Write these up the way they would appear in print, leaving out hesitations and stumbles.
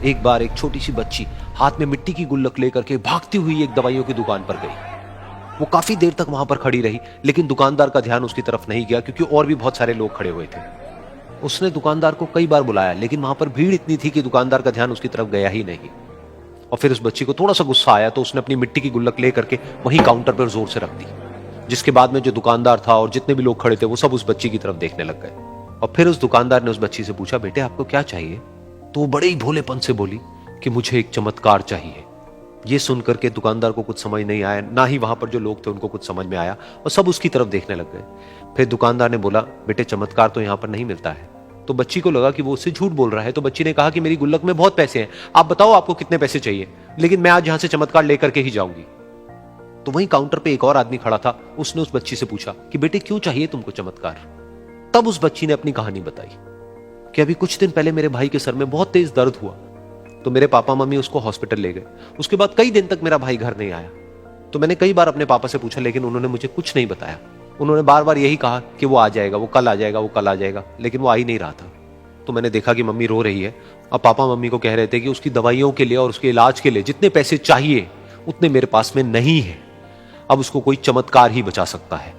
एक बार एक छोटी सी बच्ची हाथ में मिट्टी की गुल्लक लेकर के भागती हुई एक दवाइयों की दुकान पर गई। वो काफी देर तक वहां पर खड़ी रही, लेकिन दुकानदार का ध्यान उसकी तरफ नहीं गया क्योंकि और भी बहुत सारे लोग खड़े हुए थे। उसने दुकानदार को कई बार बुलाया, लेकिन वहां पर भीड़ इतनी थी कि दुकानदार का ध्यान उसकी तरफ गया ही नहीं। और फिर उस बच्ची को थोड़ा सा गुस्सा आया तो उसने अपनी मिट्टी की गुल्लक लेकर के वहीं काउंटर पर जोर से रख दी, जिसके बाद में जो दुकानदार था और जितने भी लोग खड़े थे वो सब उस बच्ची की तरफ देखने लग गए। और फिर उस दुकानदार ने उस बच्ची से पूछा, बेटे आपको क्या चाहिए? तो वो बड़े ही भोलेपन से बोली कि मुझे एक चमत्कार चाहिए। ये सुनकर के दुकानदार को कुछ समझ नहीं आया, ना ही वहां पर जो लोग थे उनको कुछ समझ में आया, और सब उसकी तरफ देखने लग गए। फिर दुकानदार ने बोला, बेटे चमत्कार तो यहां पर नहीं मिलता है। तो बच्ची को लगा कि वो उससे झूठ बोल रहा है, तो बच्ची ने कहा कि मेरी गुल्लक में बहुत पैसे हैं, आप बताओ आपको कितने पैसे चाहिए, लेकिन मैं आज यहां से चमत्कार लेकर के ही जाऊंगी। तो वहीं काउंटर पे एक और आदमी खड़ा था, उसने उस बच्ची से पूछा कि बेटे क्यों चाहिए तुमको चमत्कार? तब उस बच्ची ने अपनी कहानी बताई कि अभी कुछ दिन पहले मेरे भाई के सर में बहुत तेज दर्द हुआ, तो मेरे पापा मम्मी उसको हॉस्पिटल ले गए। उसके बाद कई दिन तक मेरा भाई घर नहीं आया। तो मैंने कई बार अपने पापा से पूछा, लेकिन उन्होंने मुझे कुछ नहीं बताया। उन्होंने बार बार यही कहा कि वो आ जाएगा, वो कल आ जाएगा, वो कल आ जाएगा, लेकिन वो आ ही नहीं रहा था। तो मैंने देखा कि मम्मी रो रही है, और पापा मम्मी को कह रहे थे कि उसकी दवाइयों के लिए और उसके इलाज के लिए जितने पैसे चाहिए उतने मेरे पास में नहीं है, अब उसको कोई चमत्कार ही बचा सकता है।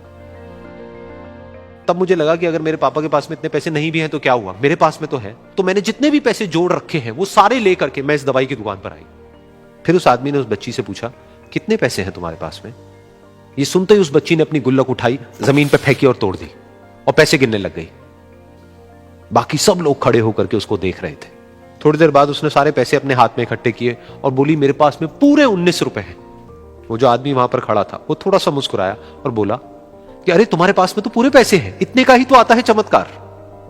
तब मुझे लगा कि अगर मेरे पापा के पास में इतने पैसे नहीं भी हैं तो क्या हुआ, मेरे पास में तो है। तो मैंने जितने भी पैसे जोड़ रखे हैं वो सारे लेकर के मैं इस दवाई की दुकान पर आई। फिर उस आदमी ने उस बच्ची से पूछा, कितने पैसे हैं तुम्हारे पास में? ये सुनते ही उस बच्ची ने अपनी गुल्लक उठाई, जमीन पर फेंकी और तोड़ दी, और पैसे गिनने लग गई। बाकी सब लोग खड़े होकर के उसको देख रहे थे। थोड़ी देर बाद उसने सारे पैसे अपने हाथ में इकट्ठे किए और बोली, मेरे पास में पूरे 19 रुपए हैं। वो जो आदमी वहां पर खड़ा था वो थोड़ा सा मुस्कुराया और बोला कि अरे तुम्हारे पास में तो पूरे पैसे हैं, इतने का ही तो आता है चमत्कार।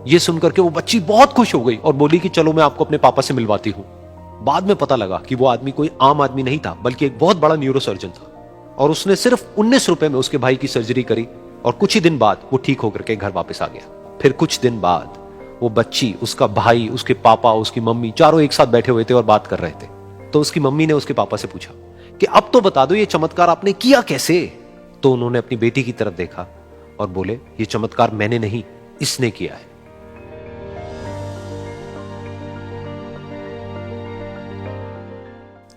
ये सुनकर के वो बच्ची बहुत खुश हो गई और बोली कि चलो मैं आपको अपने पापा से मिलवाती हूं। बाद में पता लगा कि वो आदमी कोई आम आदमी नहीं था, बल्कि एक बहुत बड़ा न्यूरोसर्जन था, और उसने सिर्फ 19 रुपए में उसके भाई की सर्जरी करी, और कुछ ही दिन बाद वो ठीक होकर के घर वापस आ गया। फिर कुछ दिन बाद वो बच्ची, उसका भाई, उसके पापा, उसकी मम्मी चारों एक साथ बैठे हुए थे और बात कर रहे थे। तो उसकी मम्मी ने उसके पापा से पूछा कि अब तो बता दो ये चमत्कार आपने किया कैसे? तो उन्होंने अपनी बेटी की तरफ देखा और बोले, ये चमत्कार मैंने नहीं, इसने किया है।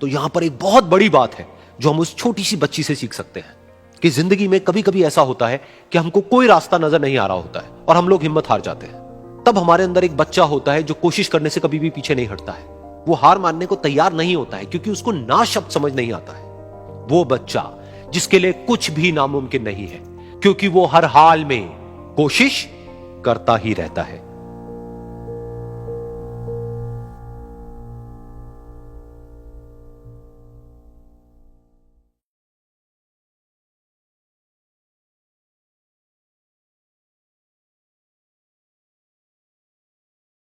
तो यहां पर एक बहुत बड़ी बात है जो हम उस छोटी सी बच्ची से सीख सकते हैं कि जिंदगी में कभी कभी ऐसा होता है कि हमको कोई रास्ता नजर नहीं आ रहा होता है और हम लोग हिम्मत हार जाते हैं। तब हमारे अंदर एक बच्चा होता है जो कोशिश करने से कभी भी पीछे नहीं हटता है। वो हार मानने को तैयार नहीं होता है क्योंकि उसको ना शब्द समझ नहीं आता है। वो बच्चा जिसके लिए कुछ भी नामुमकिन नहीं है, क्योंकि वो हर हाल में कोशिश करता ही रहता है।